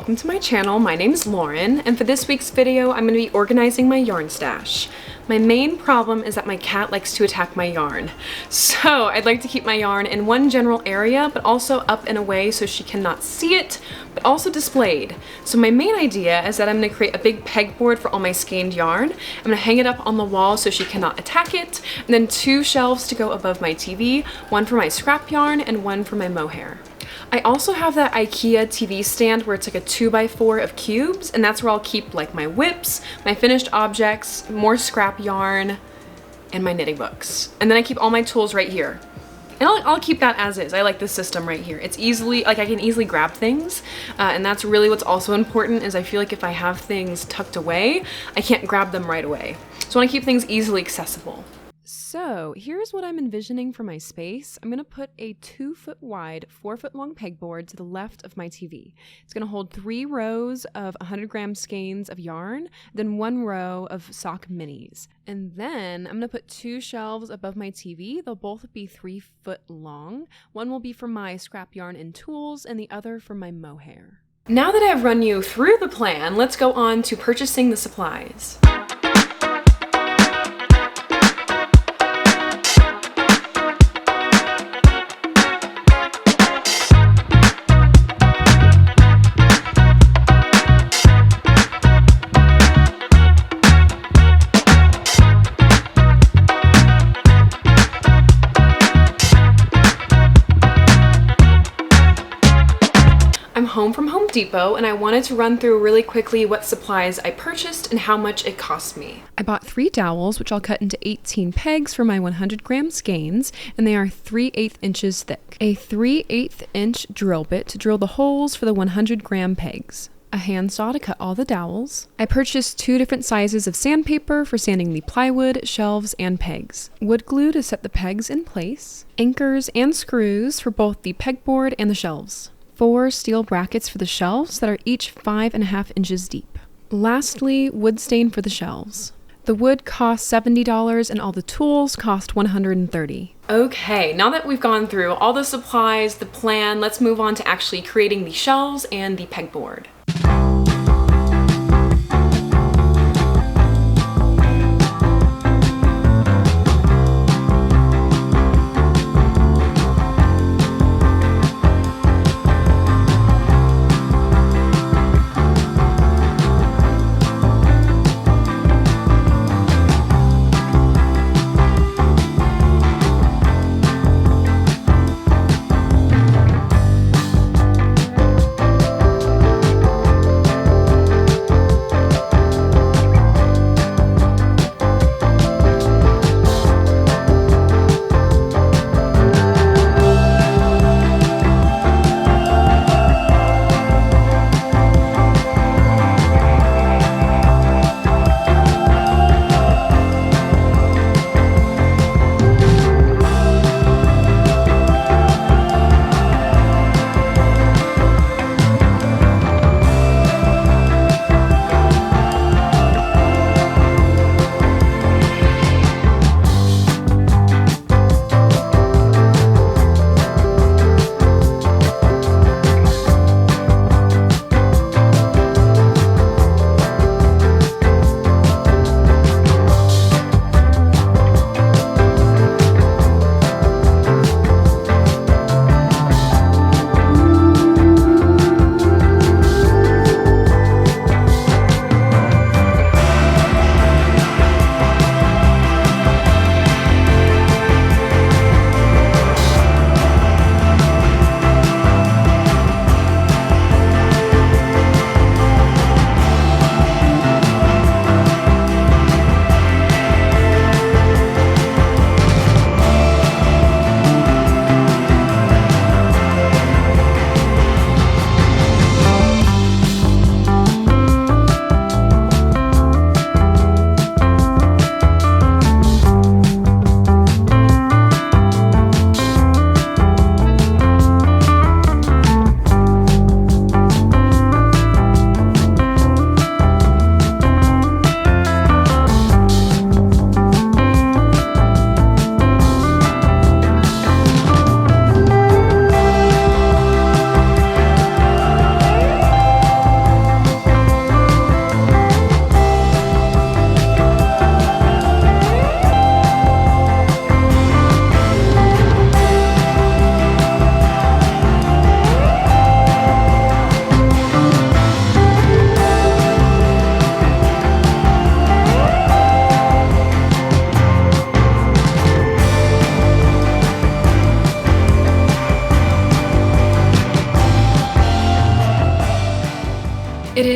welcome to my channel. My name is Lauren, and for this week's video, I'm going to be organizing my yarn stash. My main problem is that my cat likes to attack my yarn. So I'd like to keep my yarn in one general area, but also up and away so she cannot see it, but also displayed. So my main idea is that I'm going to create a big pegboard for all my skeined yarn. I'm going to hang it up on the wall so she cannot attack it, and then 2 shelves to go above my TV, one for my scrap yarn and one for my mohair. I also have that IKEA TV stand where it's like a 2x4 of cubes, and that's where I'll keep like my whips, my finished objects, more scrap yarn, and my knitting books. And then I keep all my tools right here. And I'll keep that as is. I like this system right here. It's easily, like I can easily grab things, and that's really what's also important is I feel like if I have things tucked away, I can't grab them right away. So I want to keep things easily accessible. So here's what I'm envisioning for my space. I'm gonna put a 2-foot wide, 4-foot long pegboard to the left of my TV. It's gonna hold 3 rows of 100-gram skeins of yarn, then 1 row of sock minis. And then I'm gonna put 2 shelves above my TV. They'll both be 3 foot long. One will be for my scrap yarn and tools, and the other for my mohair. Now that I've run you through the plan, let's go on to purchasing the supplies. I'm home from Home Depot, and I wanted to run through really quickly what supplies I purchased and how much it cost me. I bought 3 dowels, which I'll cut into 18 pegs for my 100-gram skeins, and they are 3/8 inches thick. A 3/8 inch drill bit to drill the holes for the 100-gram pegs. A handsaw to cut all the dowels. I purchased 2 different sizes of sandpaper for sanding the plywood, shelves, and pegs. Wood glue to set the pegs in place. Anchors and screws for both the pegboard and the shelves. 4 steel brackets for the shelves that are each 5.5 inches deep. Lastly, wood stain for the shelves. The wood cost $70 and all the tools cost $130. Okay, now that we've gone through all the supplies, the plan, let's move on to actually creating the shelves and the pegboard.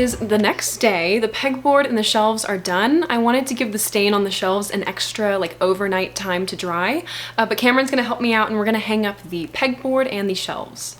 is the next day. The pegboard and the shelves are done. I wanted to give the stain on the shelves an extra like overnight time to dry, but Cameron's gonna help me out and we're gonna hang up the pegboard and the shelves.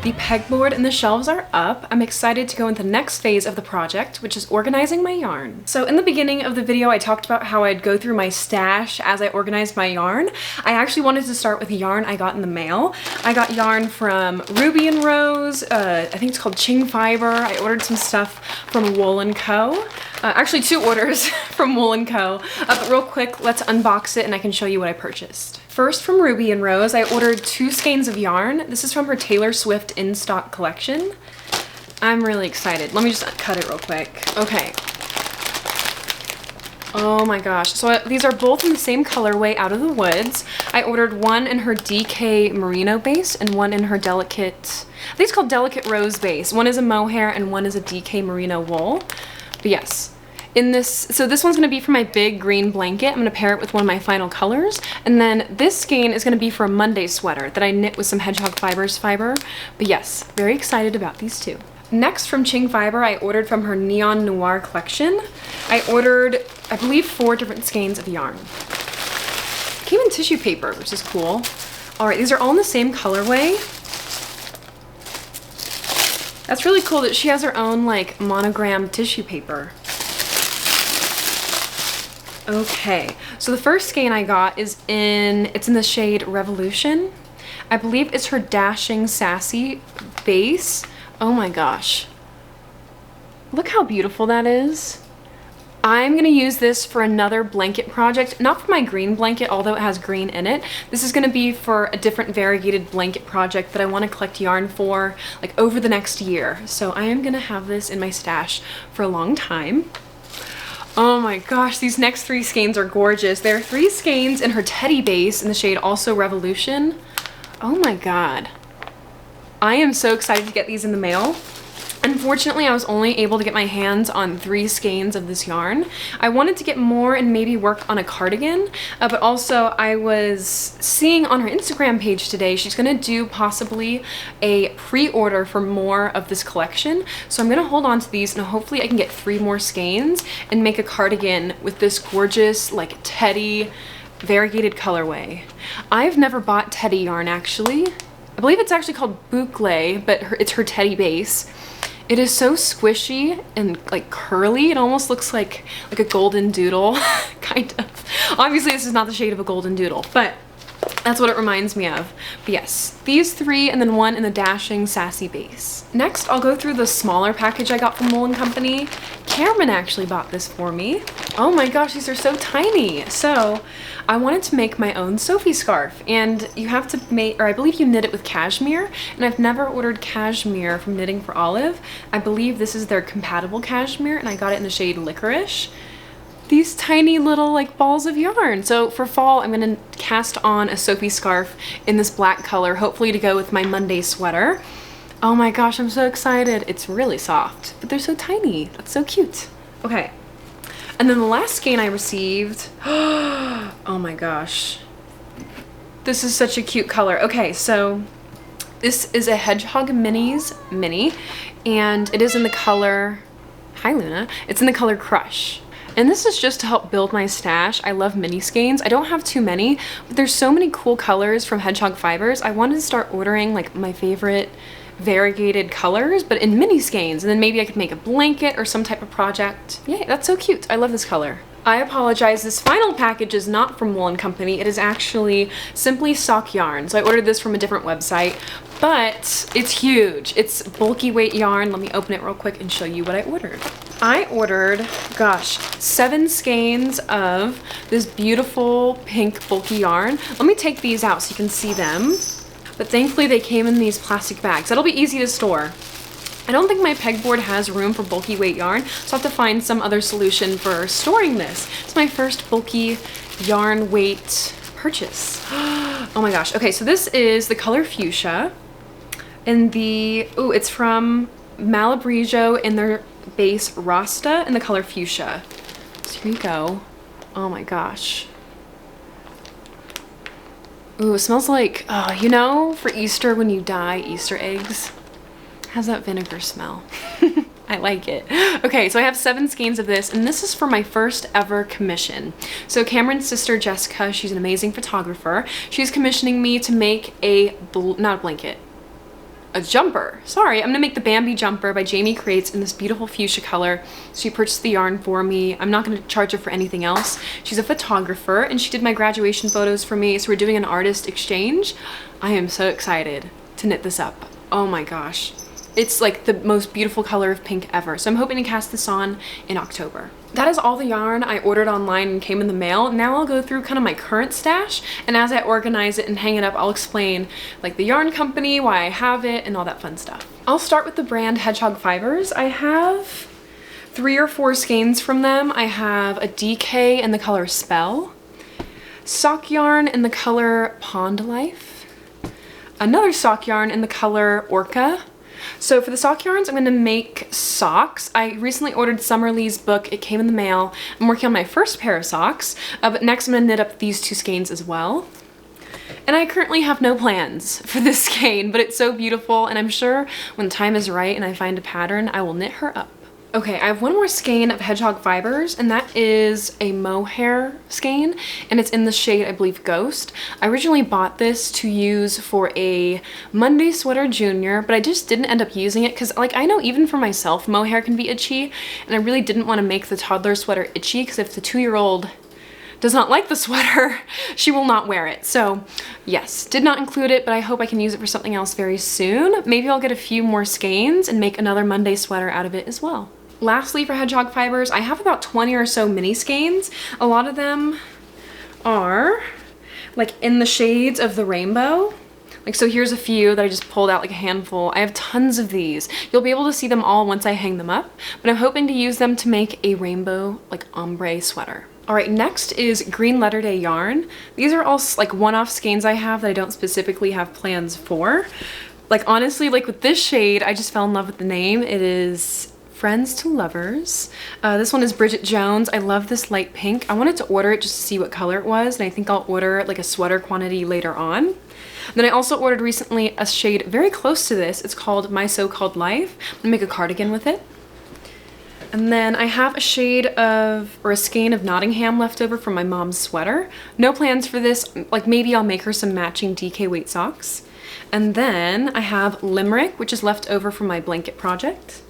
The pegboard and the shelves are up. I'm excited to go into the next phase of the project, which is organizing my yarn. So in the beginning of the video, I talked about how I'd go through my stash as I organized my yarn. I actually wanted to start with yarn I got in the mail. I got yarn from Ruby and Rose, I think it's called Ching Fiber. I ordered some stuff from Wool & Co. Actually 2 orders from Wool & Co. But real quick, let's unbox it and I can show you what I purchased. First, from Ruby and Rose, I ordered 2 skeins of yarn. This is from her Taylor Swift in-stock collection. I'm really excited. Let me just cut it real quick. Okay. Oh my gosh. So these are both in the same colorway, Out of the Woods. I ordered one in her DK Merino base and one in her delicate, I think it's called Delicate Rose base. One is a mohair and one is a DK Merino wool. But yes. So this one's gonna be for my big green blanket. I'm gonna pair it with one of my final colors. And then this skein is gonna be for a Monday sweater that I knit with some Hedgehog Fibers fiber. But yes, very excited about these 2. Next, from Ching Fiber, I ordered from her Neon Noir collection. I ordered, I believe, 4 different skeins of yarn. It came in tissue paper, which is cool. All right, these are all in the same colorway. That's really cool that she has her own like monogram tissue paper. Okay, so the first skein I got it's in the shade Revolution. I believe it's her Dashing Sassy base. Oh my gosh. Look how beautiful that is. I'm gonna use this for another blanket project, not for my green blanket, although it has green in it. This is gonna be for a different variegated blanket project that I wanna collect yarn for like over the next year. So I am gonna have this in my stash for a long time. Oh my gosh, these next 3 skeins are gorgeous. There are 3 skeins in her Teddy base in the shade also Revolution. Oh my god. I am so excited to get these in the mail. Unfortunately, I was only able to get my hands on 3 skeins of this yarn. I wanted to get more and maybe work on a cardigan, but also I was seeing on her Instagram page today, she's gonna do possibly a pre-order for more of this collection. So I'm gonna hold on to these and hopefully I can get 3 more skeins and make a cardigan with this gorgeous like Teddy variegated colorway. I've never bought Teddy yarn actually. I believe it's actually called Boucle, but it's her Teddy base. It is so squishy and like curly. It almost looks like a golden doodle, kind of. Obviously this is not the shade of a golden doodle, but that's what it reminds me of. But yes, these 3 and then 1 in the Dashing Sassy base. Next, I'll go through the smaller package I got from Wool & Company. Cameron actually bought this for me. Oh my gosh, these are so tiny. So I wanted to make my own Sophie scarf, and you have to make, or I believe you knit it with cashmere, and I've never ordered cashmere from Knitting for Olive. I believe this is their compatible cashmere, and I got it in the shade Licorice. These tiny little like balls of yarn. So for fall, I'm gonna cast on a Sophie scarf in this black color, hopefully to go with my Monday sweater. Oh my gosh, I'm so excited. It's really soft, but they're so tiny. That's so cute. Okay. And then the last skein I received, oh my gosh. This is such a cute color. Okay, so this is a Hedgehog Minis mini, and it is in the color, hi Luna, it's in the color Crush. And this is just to help build my stash. I love mini skeins. I don't have too many, but there's so many cool colors from Hedgehog Fibers. I wanted to start ordering like my favorite variegated colors, but in mini skeins, and then maybe I could make a blanket or some type of project. Yay, that's so cute. I love this color. I apologize, this final package is not from Wool & Company. It is actually Simply Sock Yarn. So I ordered this from a different website, but it's huge. It's bulky weight yarn. Let me open it real quick and show you what I ordered. I ordered, gosh, 7 skeins of this beautiful pink bulky yarn. Let me take these out so you can see them. But thankfully they came in these plastic bags. That'll be easy to store. I don't think my pegboard has room for bulky weight yarn, so I'll have to find some other solution for storing this. It's my first bulky yarn weight purchase. Oh my gosh. Okay, so this is the color fuchsia. And it's from Malabrigo in their base Rasta in the color fuchsia. So here you go. Oh my gosh. Ooh, it smells like, you know, for Easter when you dye Easter eggs? How's that vinegar smell? I like it. Okay, so I have 7 skeins of this, and this is for my first ever commission. So Cameron's sister, Jessica, she's an amazing photographer. She's commissioning me to make a jumper. Sorry, I'm gonna make the Bambi jumper by Jamie Creates in this beautiful fuchsia color. She purchased the yarn for me. I'm not gonna charge her for anything else. She's a photographer and she did my graduation photos for me, so we're doing an artist exchange. I am so excited to knit this up. Oh my gosh. It's like the most beautiful color of pink ever. So I'm hoping to cast this on in October. That is all the yarn I ordered online and came in the mail. Now I'll go through kind of my current stash, and as I organize it and hang it up, I'll explain like the yarn company, why I have it, and all that fun stuff. I'll start with the brand Hedgehog Fibers. I have 3 or 4 skeins from them. I have a DK in the color Spell, sock yarn in the color Pond Life, another sock yarn in the color Orca. So for the sock yarns, I'm going to make socks. I recently ordered Summer Lee's book. It came in the mail. I'm working on my first pair of socks, but next I'm going to knit up these 2 skeins as well. And I currently have no plans for this skein, but it's so beautiful, and I'm sure when the time is right and I find a pattern, I will knit her up. Okay, I have 1 more skein of Hedgehog Fibers, and that is a mohair skein, and it's in the shade, I believe, Ghost. I originally bought this to use for a Monday Sweater Junior, but I just didn't end up using it because, like, I know even for myself, mohair can be itchy, and I really didn't want to make the toddler sweater itchy because if the 2-year-old does not like the sweater, she will not wear it. So yes, did not include it, but I hope I can use it for something else very soon. Maybe I'll get a few more skeins and make another Monday sweater out of it as well. Lastly, for Hedgehog Fibers, I have about 20 or so mini skeins. A lot of them are like in the shades of the rainbow. Like, so here's a few that I just pulled out, like a handful. I have tons of these. You'll be able to see them all once I hang them up, but I'm hoping to use them to make a rainbow, like, ombre sweater. All right, next is Green Letter Day yarn. These are all like one-off skeins I have that I don't specifically have plans for. Like, honestly, like with this shade, I just fell in love with the name. It is Friends to Lovers. This one is Bridget Jones. I love this light pink. I wanted to order it just to see what color it was, and I think I'll order like a sweater quantity later on. Then I also ordered recently a shade very close to this. It's called My So-Called Life. I'm gonna make a cardigan with it. And then I have a shade of, or a skein of Nottingham left over from my mom's sweater. No plans for this, like maybe I'll make her some matching DK weight socks. And then I have Limerick, which is left over from my blanket project.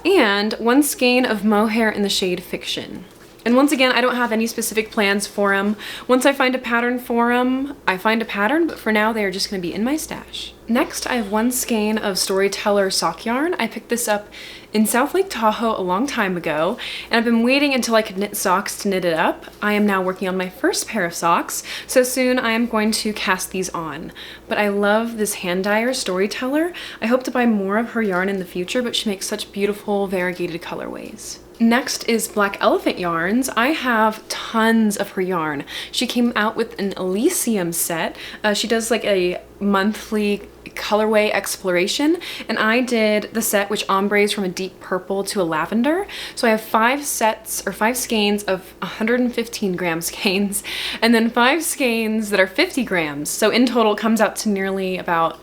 And 1 skein of mohair in the shade Fiction. And once again, I don't have any specific plans for them. Once I find a pattern for them, I find a pattern, but for now they are just gonna be in my stash. Next, I have 1 skein of Storyteller sock yarn. I picked this up in South Lake Tahoe a long time ago, and I've been waiting until I could knit socks to knit it up. I am now working on my first pair of socks, so soon I am going to cast these on. But I love this hand dyer Storyteller. I hope to buy more of her yarn in the future, but she makes such beautiful variegated colorways. Next is Black Elephant Yarns. I have tons of her yarn. She came out with an Elysium set. She does like a monthly colorway exploration, and I did the set which ombres from a deep purple to a lavender. So I have 5 sets or 5 skeins of 115 gram skeins, and then 5 skeins that are 50 grams. So in total it comes out to nearly about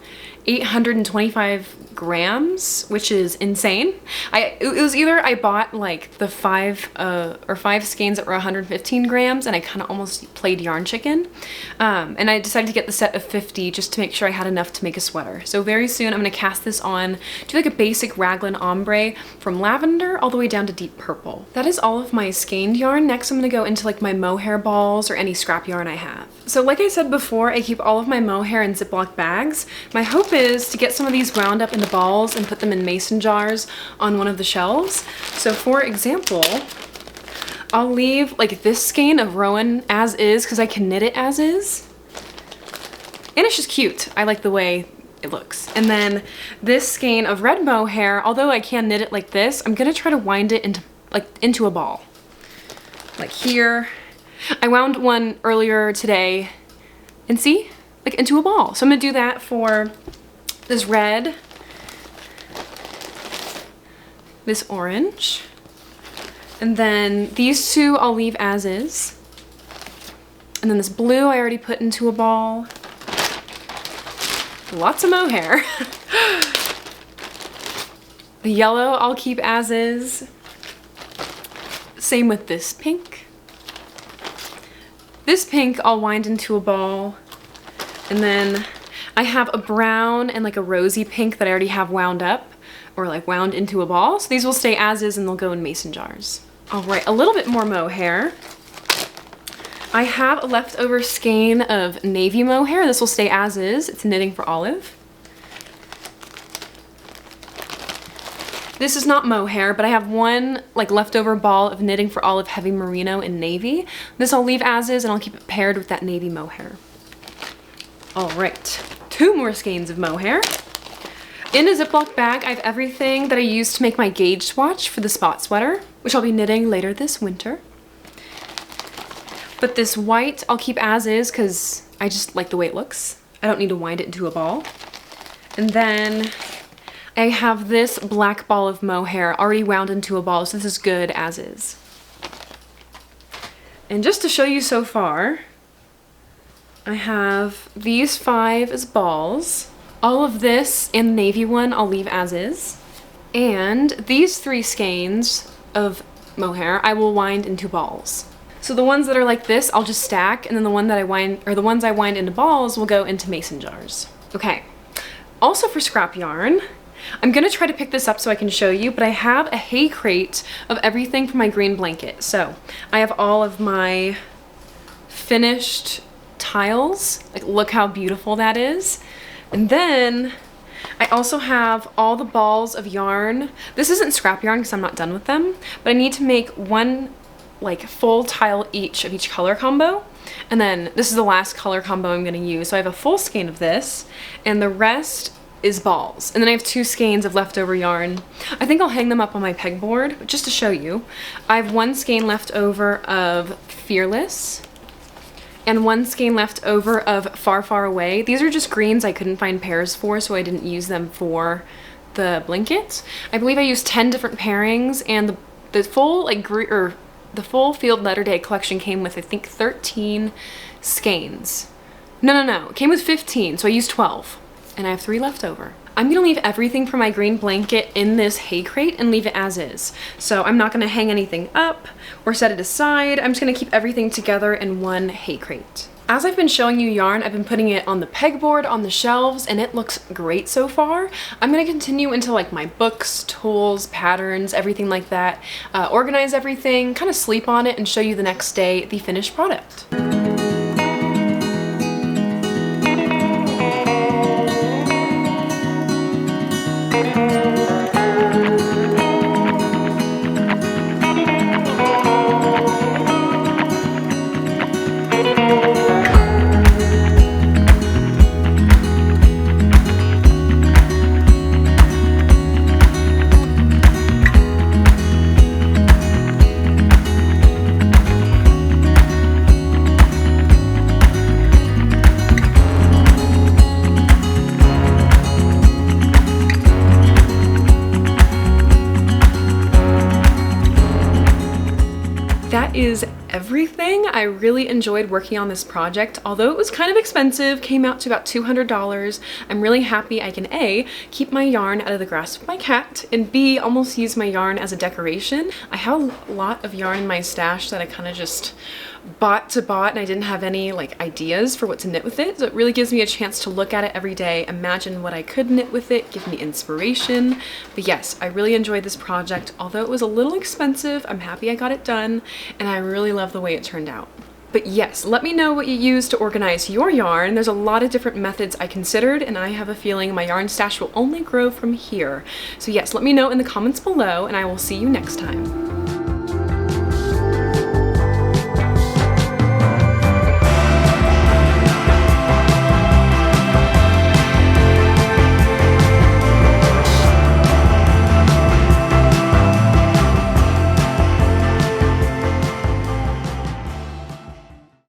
825 grams, which is insane. It was either I bought like the 5 skeins that were 115 grams and I kind of almost played yarn chicken, and I decided to get the set of 50 just to make sure I had enough to make a sweater. So very soon I'm going to cast this on, do like a basic raglan ombre from lavender all the way down to deep purple. That is all of my skeined yarn. Next I'm going to go into like my mohair balls or any scrap yarn I have. So like I said before, I keep all of my mohair in Ziploc bags. My hope is to get some of these wound up into balls and put them in mason jars on one of the shelves. So for example, I'll leave like this skein of Rowan as is because I can knit it as is. And it's just cute. I like the way it looks. And then this skein of red mohair, although I can knit it like this, I'm gonna try to wind it into a ball. Like here. I wound one earlier today and see? Like into a ball. So I'm gonna do that for this red, this orange, and then these two I'll leave as is. And then this blue I already put into a ball. Lots of mohair. The yellow I'll keep as is. Same with this pink. This pink I'll wind into a ball. And then I have a brown and like a rosy pink that I already have wound up or like wound into a ball. So these will stay as is and they'll go in mason jars. All right, a little bit more mohair. I have a leftover skein of navy mohair. This will stay as is. It's knitting for Olive. This is not mohair, but I have one like leftover ball of knitting for Olive heavy merino in navy. This I'll leave as is and I'll keep it paired with that navy mohair. All right, 2 more skeins of mohair. In a Ziploc bag, I have everything that I used to make my gauge swatch for the spot sweater, which I'll be knitting later this winter. But this white I'll keep as is because I just like the way it looks. I don't need to wind it into a ball. And then I have this black ball of mohair already wound into a ball, so this is good as is. And just to show you so far, I have these 5 as balls. All of this and the navy one I'll leave as is. And these 3 skeins of mohair I will wind into balls. So the ones that are like this I'll just stack, and then the ones I wind into balls will go into mason jars. Okay. Also for scrap yarn, I'm gonna try to pick this up so I can show you, but I have a hay crate of everything for my green blanket. So I have all of my finished tiles. Like, look how beautiful that is. And then I also have all the balls of yarn. This isn't scrap yarn because I'm not done with them, but I need to make one like full tile each of each color combo. And then this is the last color combo I'm gonna use. So I have a full skein of this and the rest is balls. And then I have 2 skeins of leftover yarn. I think I'll hang them up on my pegboard, but just to show you. I have 1 skein left over of Fearless and 1 skein left over of Far Far Away. These are just greens I couldn't find pairs for, so I didn't use them for the blanket. I believe I used 10 different pairings, and the full the full Field Letter Day collection came with I think 13 skeins. No, it came with 15, so I used 12. And I have 3 left over. I'm gonna leave everything for my green blanket in this hay crate and leave it as is. So I'm not gonna hang anything up or set it aside. I'm just gonna keep everything together in one hay crate. As I've been showing you yarn, I've been putting it on the pegboard, on the shelves, and it looks great so far. I'm gonna continue into like my books, tools, patterns, everything like that, organize everything, kind of sleep on it, and show you the next day the finished product. That is everything. I really enjoyed working on this project. Although it was kind of expensive, came out to about $200. I'm really happy I can A, keep my yarn out of the grasp of my cat, and B, almost use my yarn as a decoration. I have a lot of yarn in my stash that I kind of just bought and I didn't have any like ideas for what to knit with it. So it really gives me a chance to look at it every day, imagine what I could knit with it, give me inspiration. But yes, I really enjoyed this project. Although it was a little expensive, I'm happy I got it done, and I really love the way it turned out. But yes, let me know what you use to organize your yarn. There's a lot of different methods I considered, and I have a feeling my yarn stash will only grow from here. So yes, let me know in the comments below, and I will see you next time.